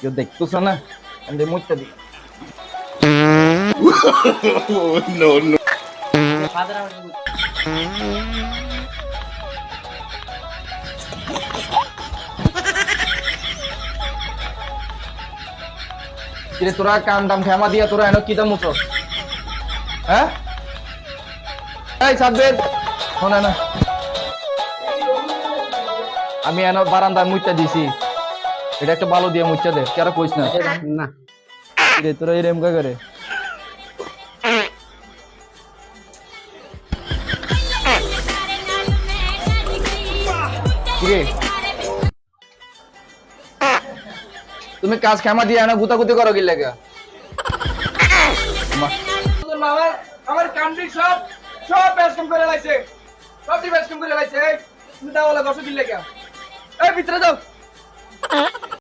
কেউ দেখতেছ না আমি মুইটা দি No, no. কিরে তোরা কাম টাম খেমা দিয়া তোরা এনো কি দাম মুছো হ্যাঁ এই সাব্বির শোনা না আমি এনো বারান্দায় মুইটা দিছি এটা একটা ভালো দিয়ে মুইটা দে কেন কইছ না না কিরে তোরা এরম কা করে কিরে তুমি কাজ খেমা দিয়ে এনো গুতাগুতি করো কি লাগে আমার কান্ট্রি সব সব বেশকম করে লাইছে সব বেশকম করে লাইছে তুমি তাহলে 10 দিন লেগে এই ভিতরে যাও